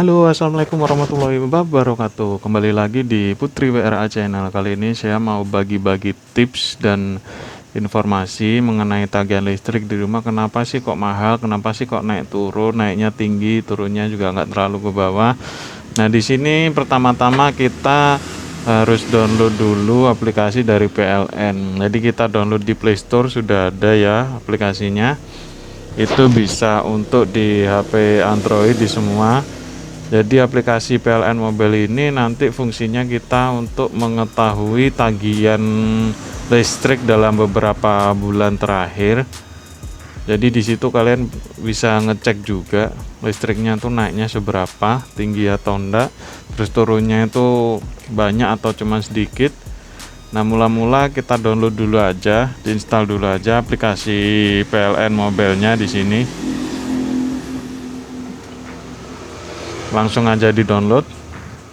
Halo, assalamualaikum warahmatullahi wabarakatuh. Kembali lagi di Putri WRA Channel. Kali ini saya mau bagi-bagi tips dan informasi mengenai tagihan listrik di rumah. Kenapa sih kok mahal? Kenapa sih kok naik turun? Naiknya tinggi, turunnya juga nggak terlalu ke bawah. Nah, di sini pertama-tama kita harus download dulu aplikasi dari PLN. Jadi kita download di Play Store, sudah ada ya aplikasinya. Itu bisa untuk di HP Android di semua. Jadi aplikasi PLN Mobile ini nanti fungsinya kita untuk mengetahui tagihan listrik dalam beberapa bulan terakhir. Jadi di situ kalian bisa ngecek juga listriknya tuh naiknya seberapa, tinggi atau enggak, terus turunnya itu banyak atau cuma sedikit. Nah, mula-mula kita download dulu aja, diinstal dulu aja aplikasi PLN Mobile-nya di sini. Langsung aja di download.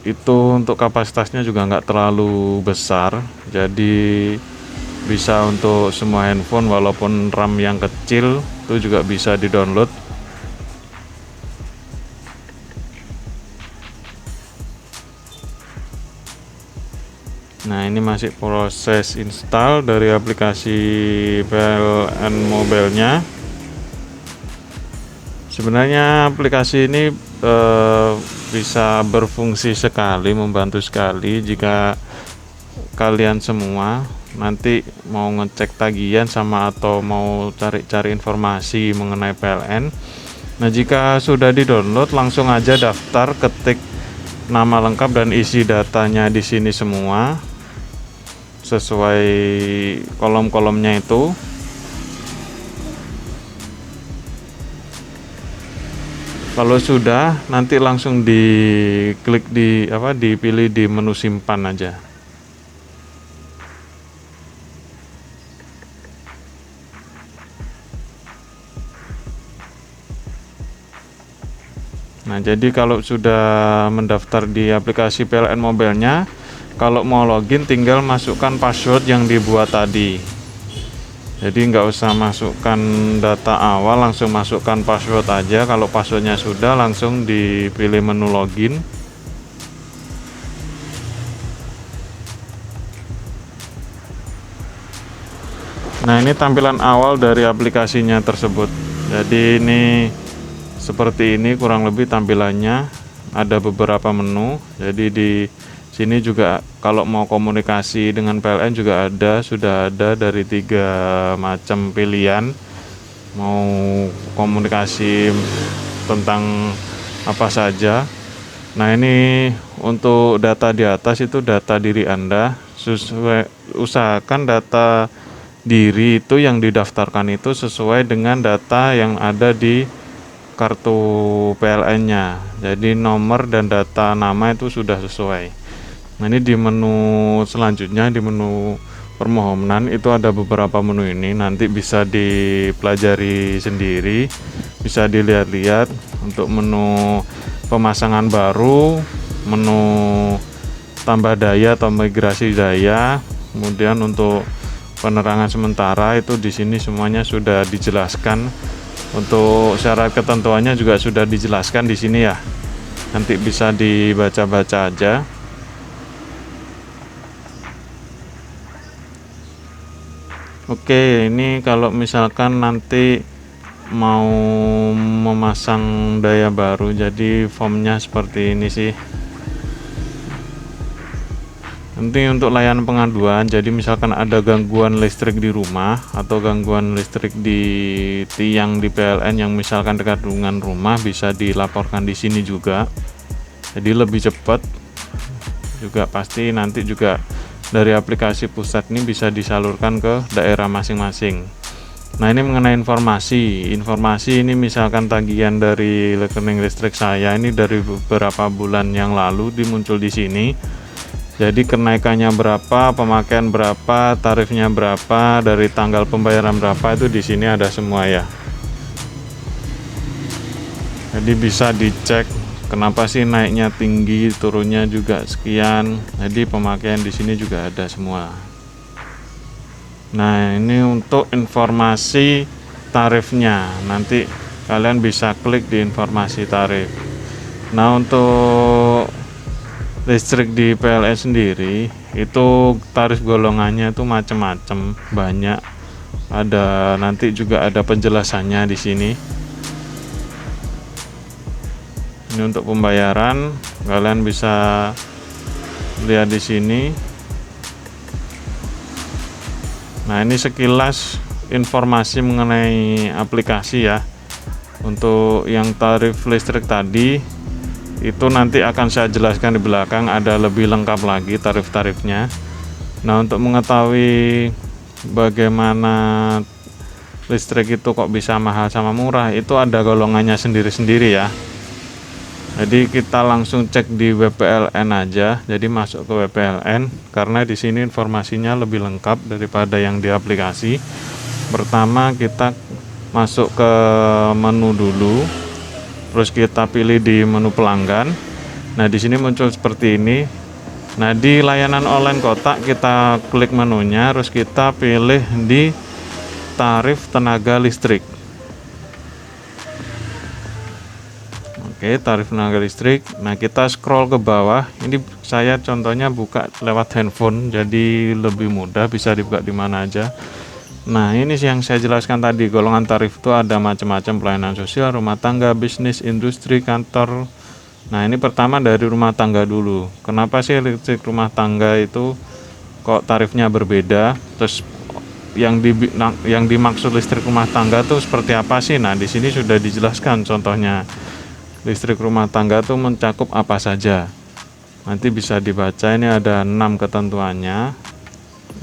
Itu untuk kapasitasnya juga nggak terlalu besar, jadi bisa untuk semua handphone, walaupun RAM yang kecil itu juga bisa di download. Nah, ini masih proses install dari aplikasi PLN Mobile-nya. Sebenarnya aplikasi ini bisa berfungsi sekali, membantu sekali jika kalian semua nanti mau ngecek tagihan sama atau mau cari-cari informasi mengenai PLN. Nah, jika sudah di-download, langsung aja daftar, ketik nama lengkap dan isi datanya di sini semua sesuai kolom-kolomnya itu. Kalau sudah, nanti langsung diklik dipilih di menu simpan aja. Nah, jadi kalau sudah mendaftar di aplikasi PLN Mobile-nya, kalau mau login tinggal masukkan password yang dibuat tadi. Jadi nggak usah masukkan data awal, langsung masukkan password aja. Kalau passwordnya sudah, langsung dipilih menu login. Nah, ini tampilan awal dari aplikasinya tersebut. Jadi ini seperti ini kurang lebih tampilannya. Ada beberapa menu. Jadi di sini juga kalau mau komunikasi dengan PLN juga sudah ada dari 3 macam pilihan. Mau komunikasi tentang apa saja. Nah, ini untuk data di atas itu data diri Anda. Usahakan data diri itu yang didaftarkan itu sesuai dengan data yang ada di kartu PLN-nya. Jadi nomor dan data nama itu sudah sesuai. Nah, ini di menu selanjutnya, di menu permohonan itu ada beberapa menu. Ini nanti bisa dipelajari sendiri, bisa dilihat-lihat. Untuk menu pemasangan baru, menu tambah daya atau migrasi daya, kemudian untuk penerangan sementara itu di sini semuanya sudah dijelaskan. Untuk syarat ketentuannya juga sudah dijelaskan di sini ya. Nanti bisa dibaca-baca aja. Oke, ini kalau misalkan nanti mau memasang daya baru, jadi formnya seperti ini sih. Nanti untuk layanan pengaduan, jadi misalkan ada gangguan listrik di rumah atau gangguan listrik di tiang di PLN yang misalkan dekat dengan rumah, bisa dilaporkan di sini juga. Jadi lebih cepat. Juga pasti nanti juga dari aplikasi pusat ini bisa disalurkan ke daerah masing-masing. Nah, ini mengenai informasi ini misalkan tagihan dari rekening listrik saya ini dari beberapa bulan yang lalu muncul di sini. Jadi kenaikannya berapa, pemakaian berapa, tarifnya berapa, dari tanggal pembayaran berapa itu di sini ada semua ya. Jadi bisa dicek kenapa sih naiknya tinggi, turunnya juga sekian. Jadi pemakaian di sini juga ada semua. Nah, ini untuk informasi tarifnya. Nanti kalian bisa klik di informasi tarif. Nah, untuk listrik di PLN sendiri itu tarif golongannya itu macam-macam, banyak. Ada nanti juga ada penjelasannya di sini. Ini untuk pembayaran, kalian bisa lihat di sini. Nah, ini sekilas informasi mengenai aplikasi ya. Untuk yang tarif listrik tadi itu nanti akan saya jelaskan di belakang, ada lebih lengkap lagi tarif-tarifnya. Nah, untuk mengetahui bagaimana listrik itu kok bisa mahal sama murah, itu ada golongannya sendiri-sendiri ya. Jadi kita langsung cek di WPLN aja. Jadi masuk ke WPLN karena di sini informasinya lebih lengkap daripada yang di aplikasi. Pertama kita masuk ke menu dulu, terus kita pilih di menu pelanggan. Nah, di sini muncul seperti ini. Nah, di layanan online kotak kita klik menunya, terus kita pilih di tarif tenaga listrik. Oke, tarif tenaga listrik. Nah, kita scroll ke bawah. Ini saya contohnya buka lewat handphone, jadi lebih mudah, bisa dibuka di mana aja. Nah, ini yang saya jelaskan tadi, golongan tarif itu ada macam-macam: pelayanan sosial, rumah tangga, bisnis, industri, kantor. Nah, ini pertama dari rumah tangga dulu. Kenapa sih listrik rumah tangga itu kok tarifnya berbeda? Terus yang dimaksud listrik rumah tangga itu seperti apa sih? Nah, di sini sudah dijelaskan contohnya. Listrik rumah tangga itu mencakup apa saja. Nanti bisa dibaca, ini ada 6 ketentuannya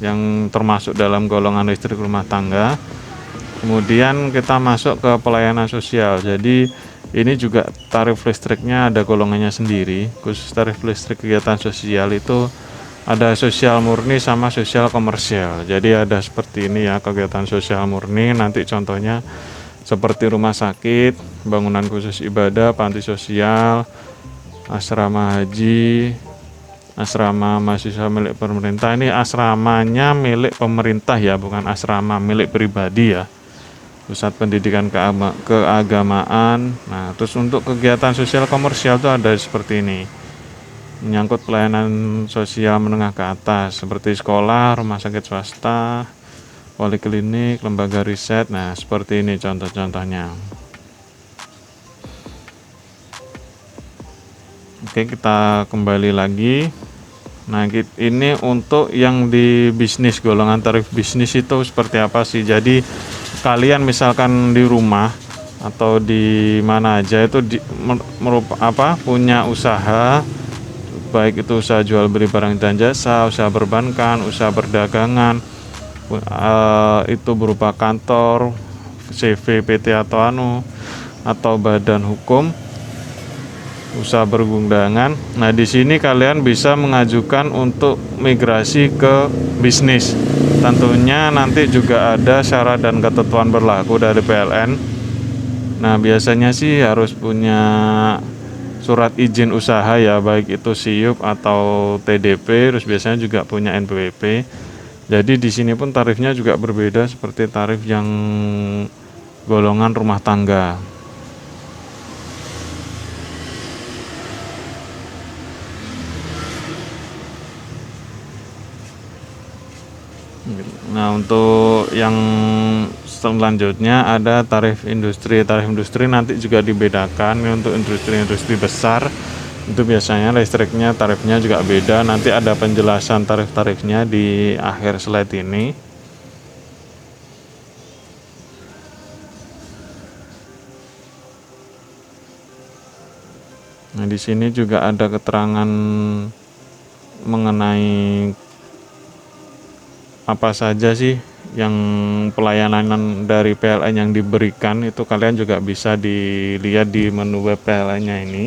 yang termasuk dalam golongan listrik rumah tangga. Kemudian kita masuk ke pelayanan sosial. Jadi ini juga tarif listriknya ada golongannya sendiri. Khusus tarif listrik kegiatan sosial itu ada sosial murni sama sosial komersial. Jadi ada seperti ini ya, kegiatan sosial murni nanti contohnya seperti rumah sakit, bangunan khusus ibadah, panti sosial, asrama haji, asrama mahasiswa milik pemerintah. Ini asramanya milik pemerintah ya, bukan asrama milik pribadi ya. Pusat pendidikan keagamaan. Nah, terus untuk kegiatan sosial komersial itu ada seperti ini. Menyangkut pelayanan sosial menengah ke atas seperti sekolah, rumah sakit swasta, poliklinik, lembaga riset. Nah, seperti ini contoh-contohnya. Oke, kita kembali lagi. Nah, ini untuk yang di bisnis, golongan tarif bisnis itu seperti apa sih? Jadi kalian misalkan di rumah atau di mana aja itu punya usaha, baik itu usaha jual beli barang dan jasa, usaha perbankan, usaha perdagangan, itu berupa kantor, CV, PT atau badan hukum, usaha pergundangan. Nah, di sini kalian bisa mengajukan untuk migrasi ke bisnis. Tentunya nanti juga ada syarat dan ketentuan berlaku dari PLN. Nah, biasanya sih harus punya surat izin usaha ya, baik itu SIUP atau TDP, terus biasanya juga punya NPWP. Jadi di sini pun tarifnya juga berbeda seperti tarif yang golongan rumah tangga. Nah, untuk yang selanjutnya ada tarif industri. Tarif industri nanti juga dibedakan. Untuk industri-industri besar itu biasanya listriknya tarifnya juga beda. Nanti ada penjelasan tarif-tarifnya di akhir slide ini. Nah, di sini juga ada keterangan mengenai apa saja sih yang pelayanan dari PLN yang diberikan. Itu kalian juga bisa dilihat di menu web PLN-nya ini.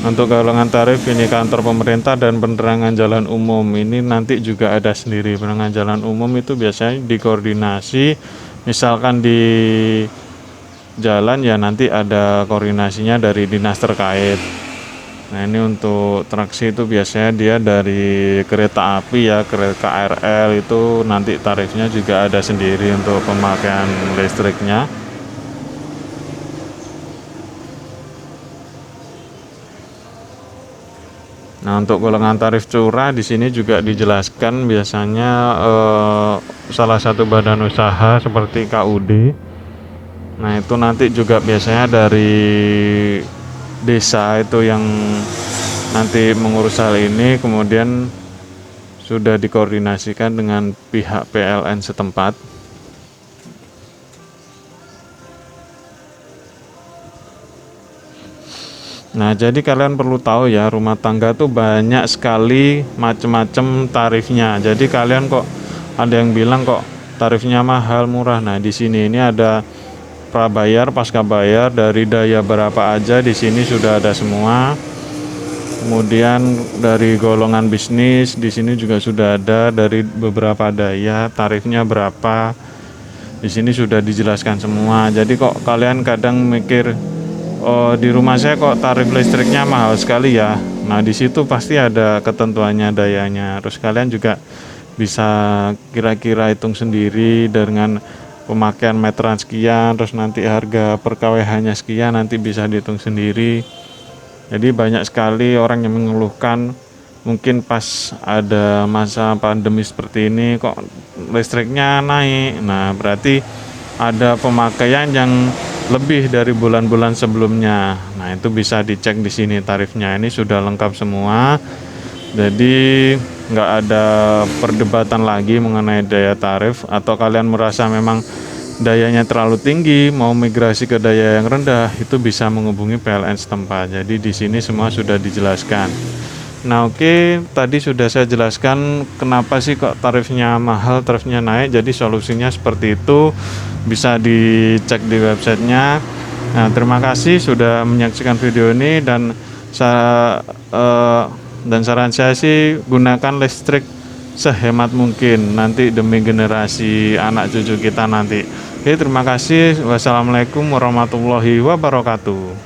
Untuk golongan tarif ini kantor pemerintah dan penerangan jalan umum, ini nanti juga ada sendiri. Penerangan jalan umum itu biasanya dikoordinasi, misalkan di jalan ya nanti ada koordinasinya dari dinas terkait. Nah, ini untuk traksi itu biasanya dia dari kereta api ya, kereta KRL itu nanti tarifnya juga ada sendiri untuk pemakaian listriknya. Nah, untuk golongan tarif curah di sini juga dijelaskan biasanya salah satu badan usaha seperti KUD. Nah, itu nanti juga biasanya dari desa itu yang nanti mengurus hal ini, kemudian sudah dikoordinasikan dengan pihak PLN setempat. Nah, jadi kalian perlu tahu ya, rumah tangga tuh banyak sekali macam-macam tarifnya. Jadi kalian kok ada yang bilang kok tarifnya mahal murah. Nah, di sini ini ada prabayar, pasca bayar, dari daya berapa aja di sini sudah ada semua. Kemudian dari golongan bisnis di sini juga sudah ada, dari beberapa daya tarifnya berapa. Di sini sudah dijelaskan semua. Jadi kok kalian kadang mikir, oh, di rumah saya kok tarif listriknya mahal sekali ya. Nah, di situ pasti ada ketentuannya dayanya. Terus kalian juga bisa kira-kira hitung sendiri dengan pemakaian meteran sekian, terus nanti harga per kWh-nya sekian, nanti bisa dihitung sendiri. Jadi banyak sekali orang yang mengeluhkan mungkin pas ada masa pandemi seperti ini kok listriknya naik. Nah, berarti ada pemakaian yang lebih dari bulan-bulan sebelumnya. Nah, itu bisa dicek di sini tarifnya. Ini sudah lengkap semua. Jadi nggak ada perdebatan lagi mengenai daya tarif, atau kalian merasa memang dayanya terlalu tinggi mau migrasi ke daya yang rendah, itu bisa menghubungi PLN setempat. Jadi di sini semua sudah dijelaskan. Nah, oke, tadi sudah saya jelaskan kenapa sih kok tarifnya mahal, tarifnya naik. Jadi solusinya seperti itu, bisa dicek di websitenya. Nah, terima kasih sudah menyaksikan video ini, dan saran saya sih gunakan listrik sehemat mungkin nanti demi generasi anak cucu kita nanti. Oke, terima kasih. Wassalamualaikum warahmatullahi wabarakatuh.